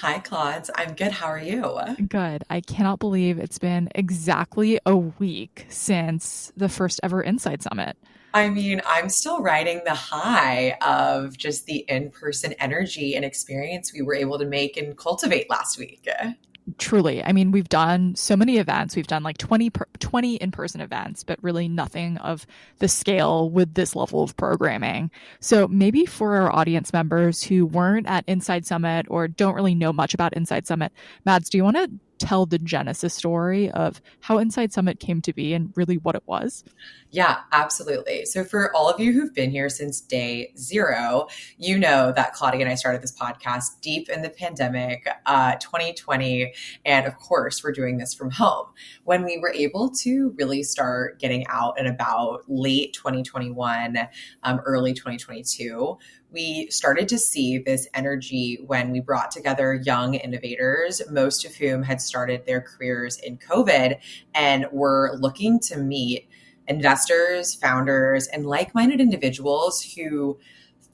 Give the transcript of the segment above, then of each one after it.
Hi, Claude. I'm good. How are you? Good. I cannot believe it's been exactly a week since the first ever Inside Summit. I mean, I'm still riding the high of just the in-person energy and experience we were able to make and cultivate last week. Truly. I mean, we've done so many events. We've done like 20 in-person events, but really nothing of the scale with this level of programming. So maybe for our audience members who weren't at Inside Summit or don't really know much about Inside Summit, Mads, do you want to tell the genesis story of how Inside Summit came to be and really what it was? Yeah, absolutely. So, for all of you who've been here since day zero, you know that Claudia and I started this podcast deep in the pandemic, 2020. And of course, we're doing this from home. When we were able to really start getting out and about late 2021, early 2022, we started to see this energy when we brought together young innovators, most of whom had started their careers in COVID and were looking to meet investors, founders, and like minded individuals who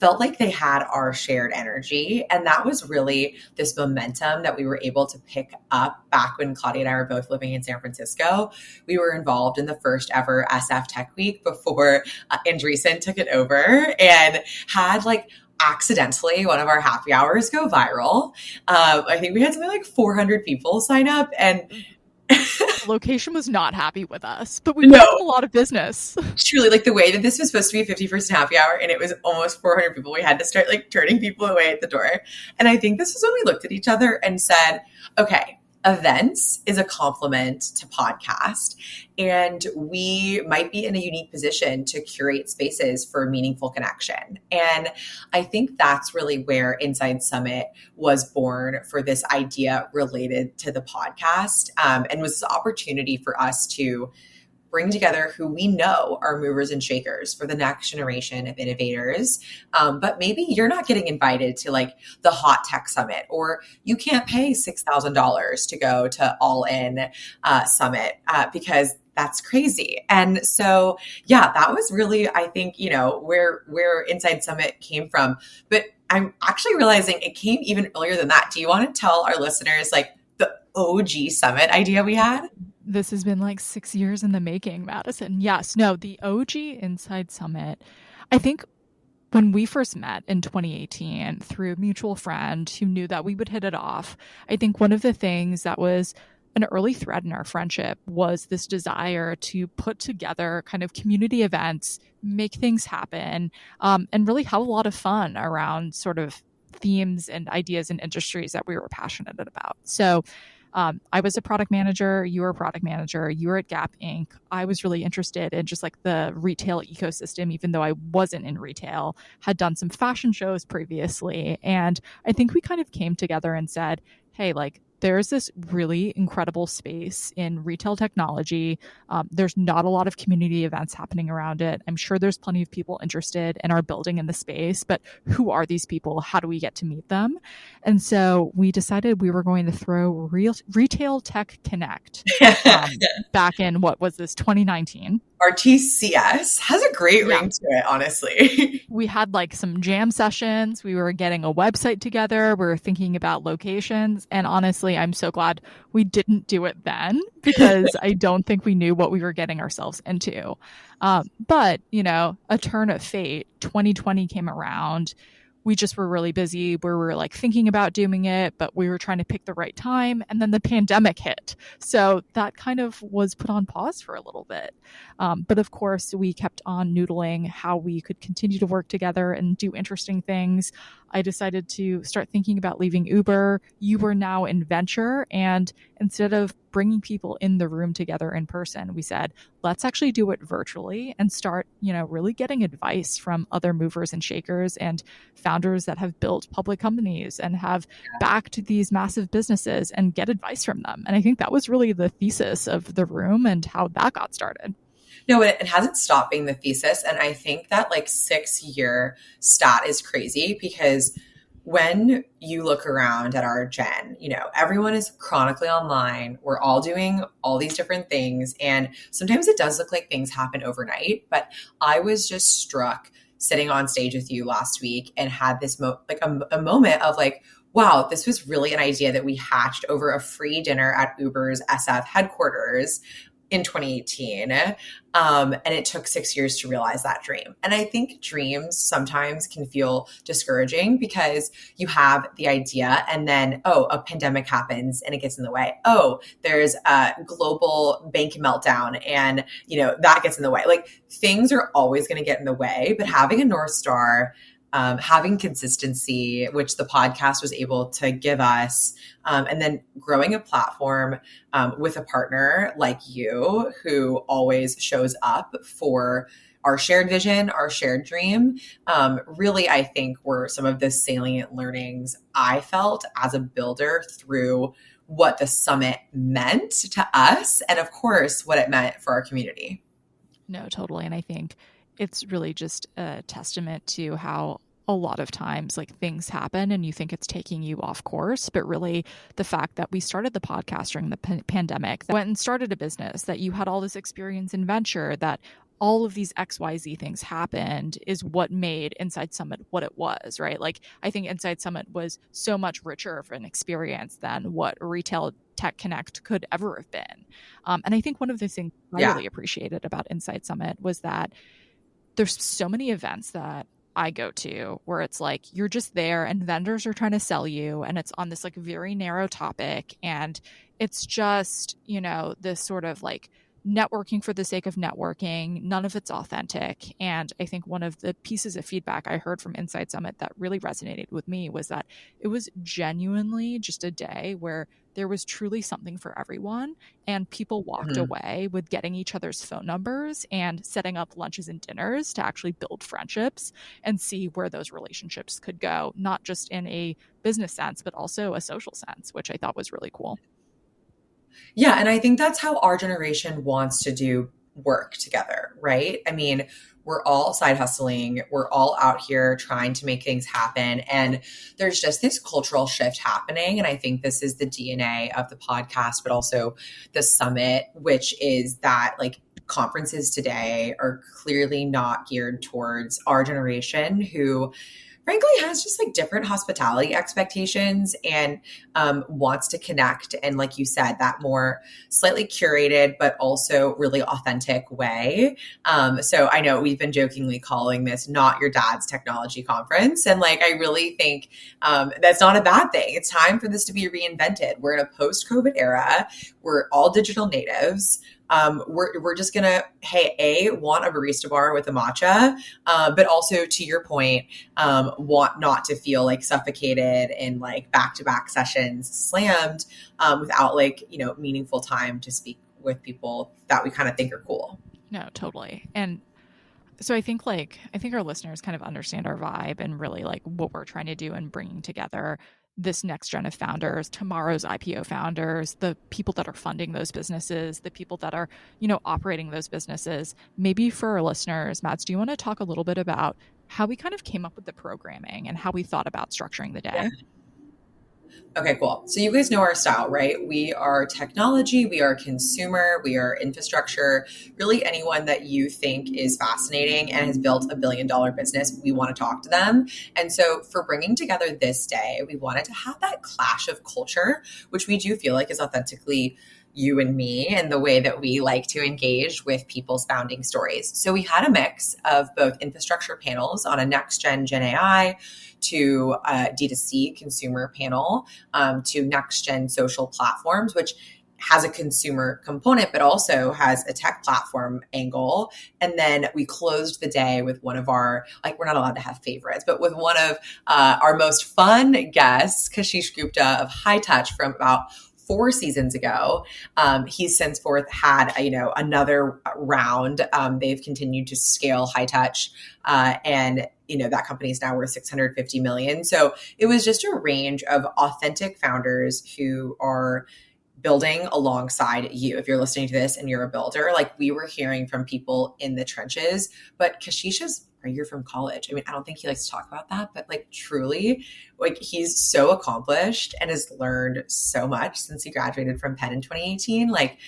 felt like they had our shared energy. And that was really this momentum that we were able to pick up back when Claudia and I were both living in San Francisco. We were involved in the first ever SF Tech Week before Andreessen took it over and had accidentally one of our happy hours go viral. I think we had something like 400 people sign up. And The location was not happy with us, but we no, brought them a lot of business. truly, like the way that this was supposed to be a 50-person happy hour and it was almost 400 people, we had to start like turning people away at the door. And I think this was when we looked at each other and said, okay, events is a complement to podcast, and we might be in a unique position to curate spaces for meaningful connection. And I think that's really where Inside Summit was born, for this idea related to the podcast, and was this opportunity for us to bring together who we know are movers and shakers for the next generation of innovators. But maybe you're not getting invited to like the hot tech summit, or you can't pay $6,000 to go to All In Summit because that's crazy. And so, yeah, that was really, I think, where Inside Summit came from. But I'm actually realizing it came even earlier than that. Do you want to tell our listeners like the OG summit idea we had? This has been like 6 years in the making, Madison. Yes, no, the OG Inside Summit. I think when we first met in 2018 through a mutual friend who knew that we would hit it off, I think one of the things that was an early thread in our friendship was this desire to put together kind of community events, make things happen, and really have a lot of fun around sort of themes and ideas and industries that we were passionate about. So I was a product manager, you were a product manager, you were at Gap Inc. I was really interested in just like the retail ecosystem, even though I wasn't in retail, had done some fashion shows previously. And I think we kind of came together and said, hey, like, there's this really incredible space in retail technology. There's not a lot of community events happening around it. I'm sure there's plenty of people interested in our building in the space, but who are these people? How do we get to meet them? And so we decided we were going to throw Retail Tech Connect back in, what was this, 2019? RTCS has a great Yeah, ring to it, honestly. we had like some jam sessions. We were getting a website together. We were thinking about locations. And honestly, I'm so glad we didn't do it then because I don't think we knew what we were getting ourselves into. But, a turn of fate, 2020 came around. We just were really busy. We were like thinking about doing it, but we were trying to pick the right time. And then the pandemic hit. So that kind of was put on pause for a little bit. But of course, we kept on noodling how we could continue to work together and do interesting things. I decided to start thinking about leaving Uber. You were now in venture. And instead of bringing people in the room together in person, we said, let's actually do it virtually and start, really getting advice from other movers and shakers and founders that have built public companies and have backed these massive businesses and get advice from them. And I think that was really the thesis of the room and how that got started. No, it hasn't stopped being the thesis. And I think that like 6 year stat is crazy because when you look around at our gen, everyone is chronically online. We're all doing all these different things. And sometimes it does look like things happen overnight. But I was just struck sitting on stage with you last week and had this a moment of like, wow, this was really an idea that we hatched over a free dinner at Uber's SF headquarters in 2018. And it took 6 years to realize that dream. And I think dreams sometimes can feel discouraging because you have the idea and then, oh, a pandemic happens and it gets in the way. Oh, there's a global bank meltdown and, that gets in the way. Like things are always going to get in the way, but having a North Star, having consistency, which the podcast was able to give us, and then growing a platform with a partner like you who always shows up for our shared vision, our shared dream, really, I think were some of the salient learnings I felt as a builder through what the summit meant to us and, of course, what it meant for our community. No, totally. And I think it's really just a testament to how a lot of times like things happen and you think it's taking you off course, but really the fact that we started the podcast during the pandemic, that went and started a business, that you had all this experience in venture, that all of these XYZ things happened is what made Inside Summit what it was, right? Like I think Inside Summit was so much richer of an experience than what Retail Tech Connect could ever have been. And I think one of the things I really appreciated about Inside Summit was that there's so many events that I go to where it's like you're just there and vendors are trying to sell you and it's on this like very narrow topic and it's just, this sort of like networking for the sake of networking. None of it's authentic. And I think one of the pieces of feedback I heard from Inside Summit that really resonated with me was that it was genuinely just a day where there was truly something for everyone. And people walked away with getting each other's phone numbers and setting up lunches and dinners to actually build friendships and see where those relationships could go, not just in a business sense, but also a social sense, which I thought was really cool. Yeah. And I think that's how our generation wants to do work together, right? I mean, we're all side hustling. We're all out here trying to make things happen. And there's just this cultural shift happening. And I think this is the DNA of the podcast, but also the summit, which is that like conferences today are clearly not geared towards our generation who frankly has just like different hospitality expectations and wants to connect. And like you said, that more slightly curated, but also really authentic way. So I know we've been jokingly calling this not your dad's technology conference. And like, I really think that's not a bad thing. It's time for this to be reinvented. We're in a post-COVID era. We're all digital natives. We're just gonna, want a barista bar with a matcha, but also to your point, want not to feel like suffocated in like back-to-back sessions slammed without like, meaningful time to speak with people that we kind of think are cool. No, totally. And so I think our listeners kind of understand our vibe and really like what we're trying to do and bringing together this next gen of founders, tomorrow's IPO founders, the people that are funding those businesses, the people that are, operating those businesses. Maybe for our listeners, Mads, do you want to talk a little bit about how we kind of came up with the programming and how we thought about structuring the day? Yeah. Okay, cool. So you guys know our style, right? We are technology, we are consumer, we are infrastructure, really anyone that you think is fascinating and has built $1 billion business, we want to talk to them. And so for bringing together this day, we wanted to have that clash of culture, which we do feel like is authentically you and me and the way that we like to engage with people's founding stories. So we had a mix of both infrastructure panels on a next gen AI to a D2C consumer panel, to next gen social platforms, which has a consumer component, but also has a tech platform angle. And then we closed the day with one of our, like, we're not allowed to have favorites, but with one of our most fun guests, Kashish Gupta of High Touch from about 4 seasons ago. He's since forth had, another round. They've continued to scale High Touch, and that company is now worth 650 million. So it was just a range of authentic founders who are building alongside you. If you're listening to this and you're a builder, like we were hearing from people in the trenches, but Kashish is a year from college. I mean, I don't think he likes to talk about that, but like truly, like he's so accomplished and has learned so much since he graduated from Penn in 2018. Like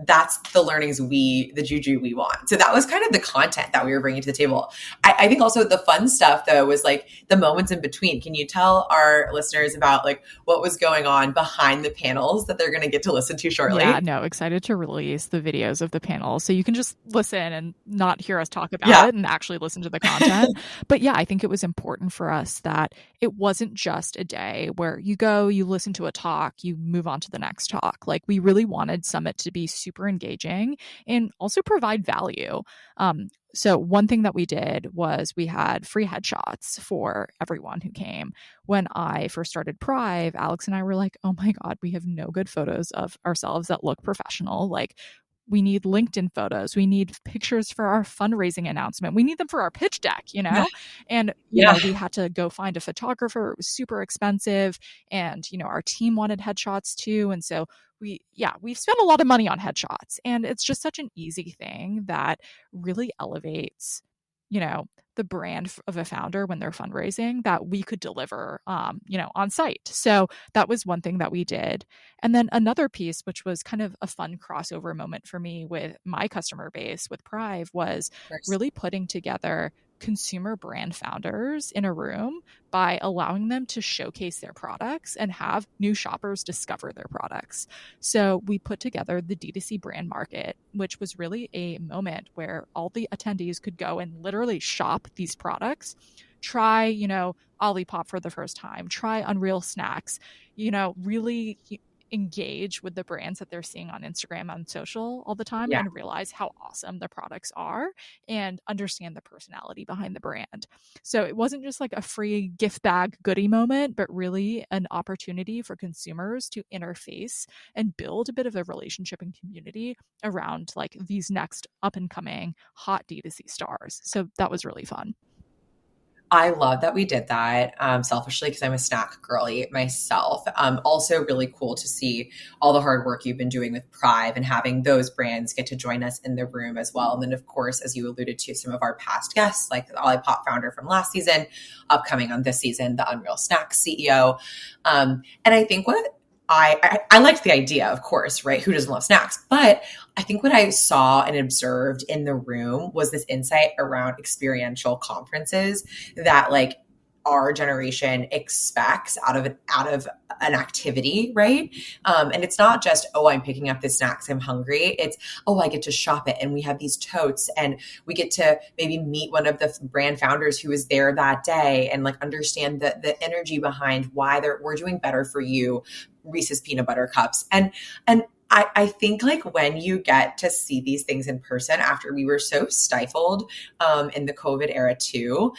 that's the learnings the juju we want. So that was kind of the content that we were bringing to the table. I think also the fun stuff though was like the moments in between. Can you tell our listeners about like what was going on behind the panels that they're going to get to listen to Yeah, shortly? no, excited to release the videos of the panel so you can just listen and not hear us talk about Yeah. it and actually listen to the content. But yeah, I think it was important for us that it wasn't just a day where you go, you listen to a talk, you move on to the next talk. Like we really wanted Summit to be super engaging and also provide value. So one thing that we did was we had free headshots for everyone who came. When I first started Prive, Alex and I were like, oh my God, we have no good photos of ourselves that look professional. Like, we need LinkedIn photos. We need pictures for our fundraising announcement. We need them for our pitch deck, you Yeah. know? And, Yeah. we had to go find a photographer. It was super expensive. And, our team wanted headshots too. And so we've spent a lot of money on headshots. And it's just such an easy thing that really elevates, you know, the brand of a founder when they're fundraising that we could deliver, on site. So that was one thing that we did. And then another piece, which was kind of a fun crossover moment for me with my customer base with Prive, was Of course. really putting together consumer brand founders in a room by allowing them to showcase their products and have new shoppers discover their products. So we put together the D2C brand market, which was really a moment where all the attendees could go and literally shop these products, try, Olipop for the first time, try Unreal Snacks, really engage with the brands that they're seeing on Instagram, on social all the time, Yeah. and realize how awesome the products are and understand the personality behind the brand. So it wasn't just like a free gift bag goodie moment, but really an opportunity for consumers to interface and build a bit of a relationship and community around like these next up and coming hot D2C stars. So that was really fun. I love that we did that, selfishly because I'm a snack girly myself. Also, really cool to see all the hard work you've been doing with Prive and having those brands get to join us in the room as well. And then, of course, as you alluded to, some of our past guests, like the Olipop founder from last season, upcoming on this season, the Unreal Snacks CEO. And I think what I liked the idea, of course, right? Who doesn't love snacks? But I think what I saw and observed in the room was this insight around experiential conferences that like our generation expects out of an activity, right? And it's not just, oh, I'm picking up this snacks, I'm hungry. It's, oh, I get to shop it, and we have these totes, and we get to maybe meet one of the brand founders who was there that day, and like understand the energy behind why we're doing better for you, Reese's peanut butter cups, and I think like when you get to see these things in person after we were so stifled in the COVID era too,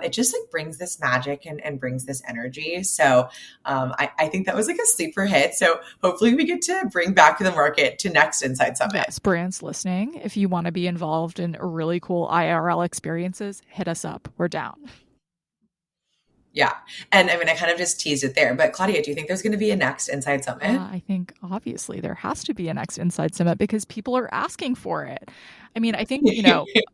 it just like brings this magic and brings this energy. So I think that was like a sleeper hit. So hopefully we get to bring back the market to next Inside Summit. Yes, brands listening, if you want to be involved in really cool IRL experiences, hit us up. We're down. Yeah. And I mean, I kind of just teased it there, but Claudia, do you think there's going to be a next Inside Summit? I think obviously there has to be a next Inside Summit because people are asking for it. I mean, I think,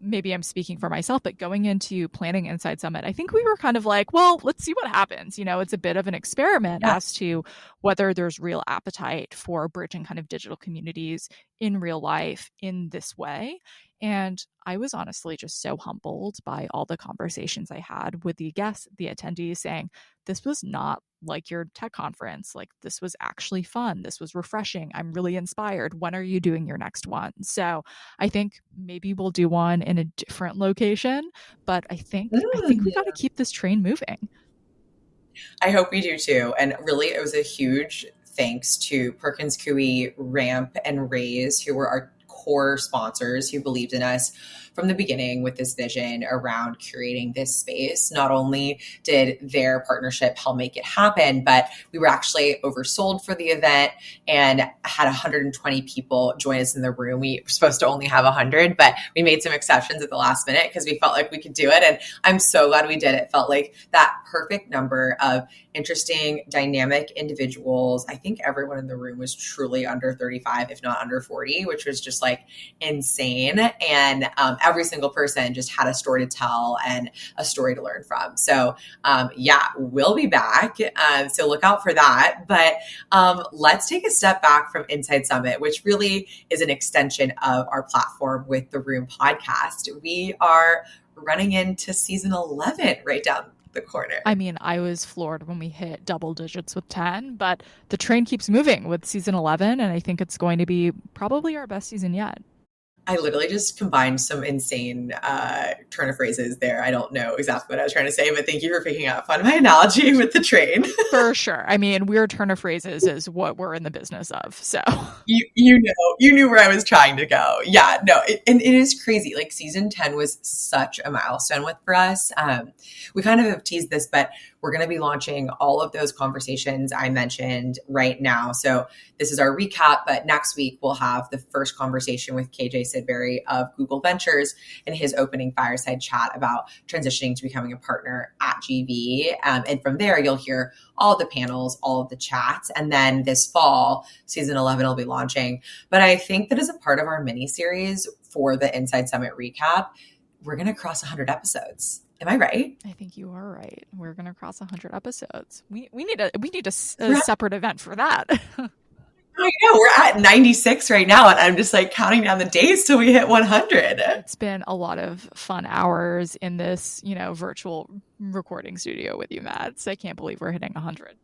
maybe I'm speaking for myself, but going into planning Inside Summit, I think we were kind of like, well, let's see what happens. It's a bit of an experiment Yeah. as to whether there's real appetite for bridging kind of digital communities in real life in this way. And I was honestly just so humbled by all the conversations I had with the guests, the attendees saying, this was not like your tech conference. Like, this was actually fun. This was refreshing. I'm really inspired. When are you doing your next one? So I think maybe we'll do one in a different location, but I think we got to keep this train moving. I hope we do too. And really, it was a huge thanks to Perkins Coie, Ramp, and Raise, who were our core sponsors who believed in us from the beginning with this vision around curating this space. Not only did their partnership help make it happen, but we were actually oversold for the event and had 120 people join us in the room. We were supposed to only have 100, but we made some exceptions at the last minute because we felt like we could do it. And I'm so glad we did. It felt like that perfect number of interesting, dynamic individuals. I think everyone in the room was truly under 35, if not under 40, which was just like insane. And every single person just had a story to tell and a story to learn from. So yeah, we'll be back. So look out for that. But let's take a step back from Inside Summit, which really is an extension of our platform with the Room podcast. We are running into season 11 right down the corner. I mean, I was floored when we hit double digits with 10, but the train keeps moving with season 11, and I think it's going to be probably our best season yet. I literally just combined some insane turn of phrases there. I don't know exactly what I was trying to say, but thank you for picking up on my analogy with the train. For sure. I mean, weird turn of phrases is what we're in the business of. So you knew where I was trying to go. Yeah, no, and it is crazy. Like season 10 was such a milestone for us. We kind of have teased this, but we're going to be launching all of those conversations I mentioned right now. So this is our recap, but next week we'll have the first conversation with KJ Sidbury of Google Ventures in his opening fireside chat about transitioning to becoming a partner at GV. And from there, you'll hear all of the panels, all of the chats. And then this fall, season 11 will be launching. But I think that as a part of our mini series for the Inside Summit recap, we're going to cross 100 episodes. Am I right? I think you are right. We're going to cross 100 episodes. We need a separate event for that. I know, we're at 96 right now, and I'm just like counting down the days till we hit 100. It's been a lot of fun hours in this, virtual recording studio with you, Mads. I can't believe we're hitting 100.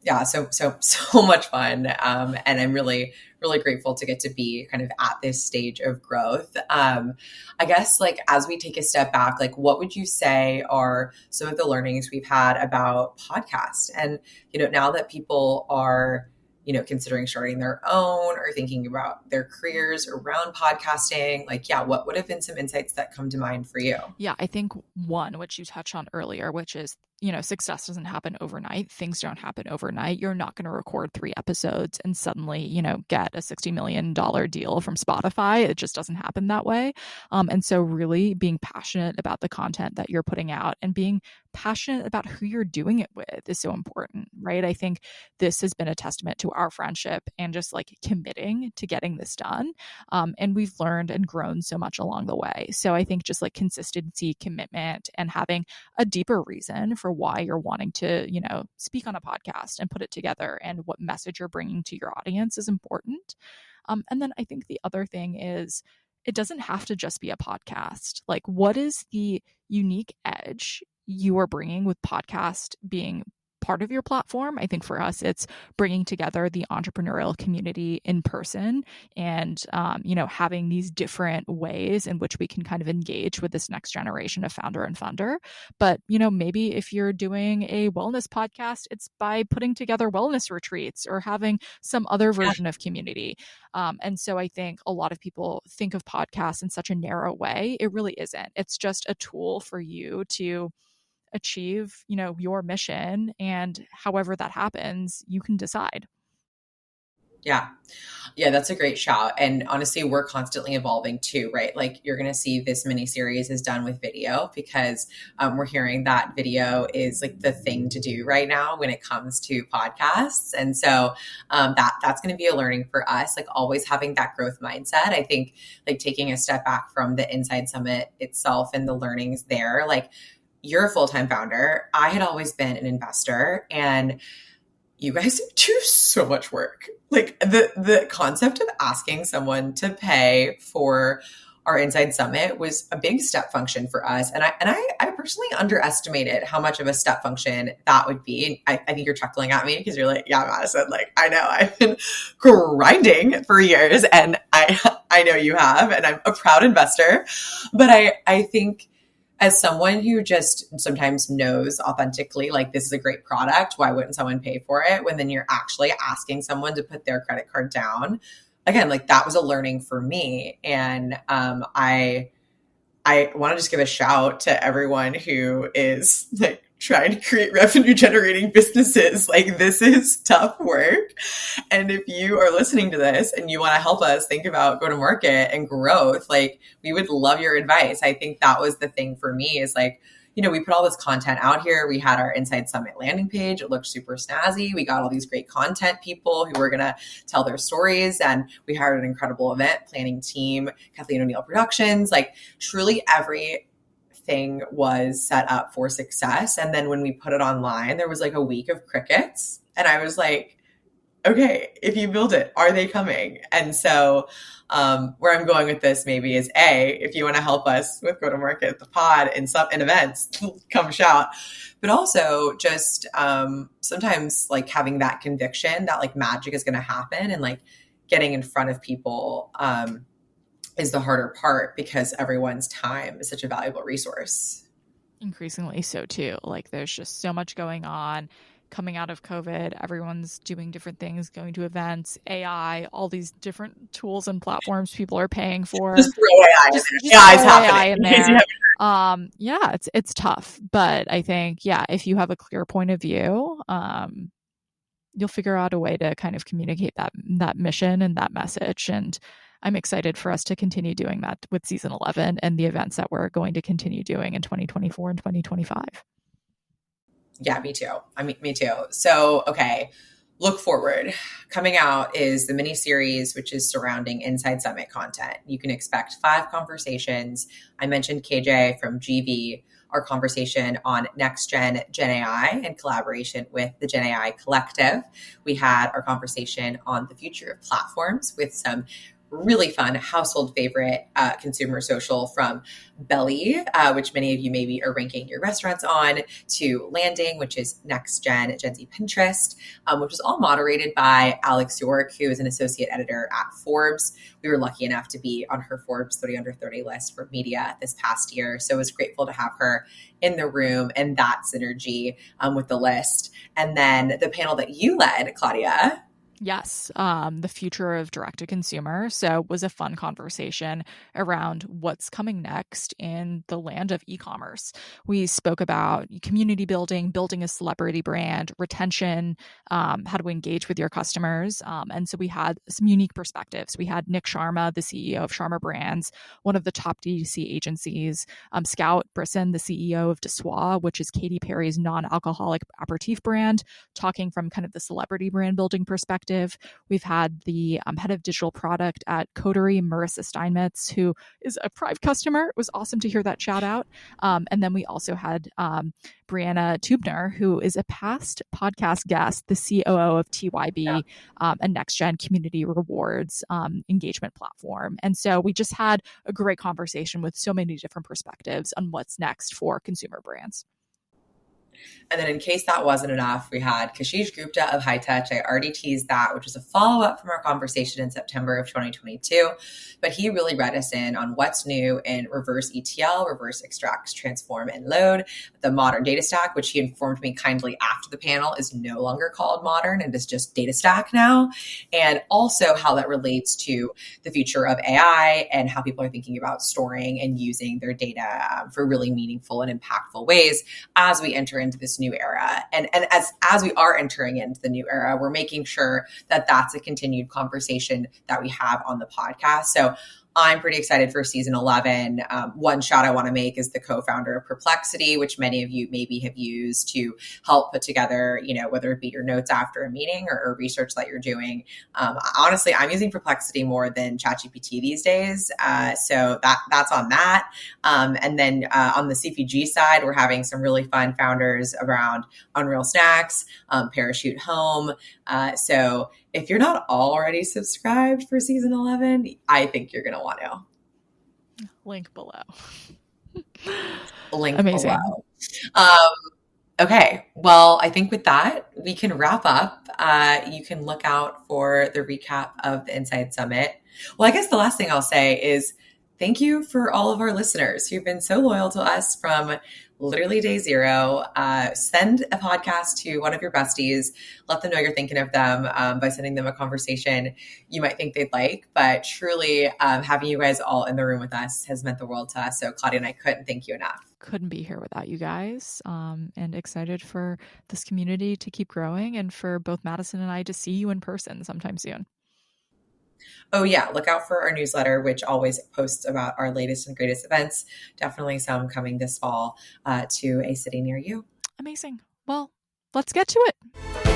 Yeah, so much fun. And I'm really, really grateful to get to be kind of at this stage of growth. I guess like as we take a step back, like what would you say are some of the learnings we've had about podcast? And, now that people are, considering starting their own or thinking about their careers around podcasting, what would have been some insights that come to mind for you? Yeah, I think one, which you touched on earlier, which is, success doesn't happen overnight. Things don't happen overnight. You're not going to record 3 episodes and suddenly, get a $60 million deal from Spotify. It just doesn't happen that way. And so really being passionate about the content that you're putting out and being passionate about who you're doing it with is so important, right? I think this has been a testament to our friendship and just like committing to getting this done. And we've learned and grown so much along the way. So I think just like consistency, commitment, and having a deeper reason for why you're wanting to, speak on a podcast and put it together and what message you're bringing to your audience is important. And then I think the other thing is it doesn't have to just be a podcast. Like, what is the unique edge you are bringing with podcast being part of your platform? I think for us, it's bringing together the entrepreneurial community in person and, having these different ways in which we can kind of engage with this next generation of founder and funder. But, maybe if you're doing a wellness podcast, it's by putting together wellness retreats or having some other version of community. And so I think a lot of people think of podcasts in such a narrow way. It really isn't. It's just a tool for you to achieve, your mission, and however that happens, you can decide. Yeah, that's a great shout. And honestly, we're constantly evolving too, right? Like you're going to see this mini series is done with video because we're hearing that video is like the thing to do right now when it comes to podcasts. And so that's going to be a learning for us, like always having that growth mindset. I think like taking a step back from the Inside Summit itself and the learnings there, like you're a full-time founder. I had always been an investor, and you guys do so much work. Like the concept of asking someone to pay for our Inside Summit was a big step function for us. And I personally underestimated how much of a step function that would be. I think you're chuckling at me because you're like, yeah, Madison, like I know I've been grinding for years, and I know you have, and I'm a proud investor. But I think as someone who just sometimes knows authentically, like this is a great product, why wouldn't someone pay for it? When then you're actually asking someone to put their credit card down. Again, like that was a learning for me. And I want to just give a shout to everyone who is like trying to create revenue generating businesses. Like this is tough work. And if you are listening to this and you want to help us think about go to market and growth, like we would love your advice. I think that was the thing for me is like, we put all this content out here. We had our Inside Summit landing page. It looked super snazzy. We got all these great content people who were going to tell their stories. And we hired an incredible event planning team, Kathleen O'Neill Productions. Like truly everything was set up for success. And then when we put it online, there was like a week of crickets. And I was like, okay, if you build it, are they coming? And so where I'm going with this maybe is if you want to help us with go to market, the pod and events, come shout. But also just sometimes like having that conviction that like magic is going to happen and like getting in front of people is the harder part because everyone's time is such a valuable resource. Increasingly so too. Like there's just so much going on coming out of COVID. Everyone's doing different things, going to events, AI, all these different tools and platforms people are paying for. Just throw AI just in there. AI is happening. AI in there. Yeah, it's tough. But I think, if you have a clear point of view, you'll figure out a way to kind of communicate that mission and that message. And I'm excited for us to continue doing that with season 11 and the events that we're going to continue doing in 2024 and 2025. Yeah, me too. Me too. So, okay, look forward. Coming out is the mini series, which is surrounding Inside Summit content. You can expect 5 conversations. I mentioned KJ from GV, our conversation on next gen AI in collaboration with the Gen AI Collective. We had our conversation on the future of platforms with some really fun household favorite consumer social from Belly, which many of you maybe are ranking your restaurants on, to Landing, which is next Gen Z Pinterest, which was all moderated by Alex York, who is an associate editor at Forbes. We were lucky enough to be on her Forbes 30 under 30 list for media this past year. So I was grateful to have her in the room and that synergy with the list. And then the panel that you led, Claudia. Yes, the future of direct-to-consumer. So it was a fun conversation around what's coming next in the land of e-commerce. We spoke about community building a celebrity brand, retention, how to engage with your customers. And so we had some unique perspectives. We had Nick Sharma, the CEO of Sharma Brands, one of the top DTC agencies, Scout Brisson, the CEO of Dessois, which is Katy Perry's non-alcoholic aperitif brand, talking from kind of the celebrity brand building perspective. We've had the head of digital product at Coterie, Marissa Steinmetz, who is a Pride customer. It was awesome to hear that shout out. And then we also had Brianna Tubner, who is a past podcast guest, the COO of TYB, a Next Gen Community Rewards engagement platform. And so we just had a great conversation with so many different perspectives on what's next for consumer brands. And then in case that wasn't enough, we had Kashish Gupta of High Touch. I already teased that, which was a follow-up from our conversation in September of 2022. But he really read us in on what's new in reverse ETL, reverse extract, transform, and load, the modern data stack, which he informed me kindly after the panel is no longer called modern and is just data stack now. And also how that relates to the future of AI and how people are thinking about storing and using their data for really meaningful and impactful ways as we enter into this new era. And as we are entering into the new era, we're making sure that that's a continued conversation that we have on the podcast. So I'm pretty excited for season 11. One shout I want to make is the co-founder of Perplexity, which many of you maybe have used to help put together, whether it be your notes after a meeting or research that you're doing. Honestly, I'm using Perplexity more than ChatGPT these days. So that's on that. And then on the CPG side, we're having some really fun founders around Unreal Snacks, Parachute Home. So if you're not already subscribed for season 11, I think you're going to want to. Link below. Link Amazing. below. Okay. Well, I think with that, we can wrap up. You can look out for the recap of the Inside Summit. Well, I guess the last thing I'll say is thank you for all of our listeners who've been so loyal to us from literally day zero. Send a podcast to one of your besties. Let them know you're thinking of them by sending them a conversation you might think they'd like. But truly, having you guys all in the room with us has meant the world to us. So Claudia and I couldn't thank you enough. Couldn't be here without you guys, and excited for this community to keep growing and for both Madison and I to see you in person sometime soon. Oh, yeah. Look out for our newsletter, which always posts about our latest and greatest events. Definitely some coming this fall to a city near you. Amazing. Well, let's get to it.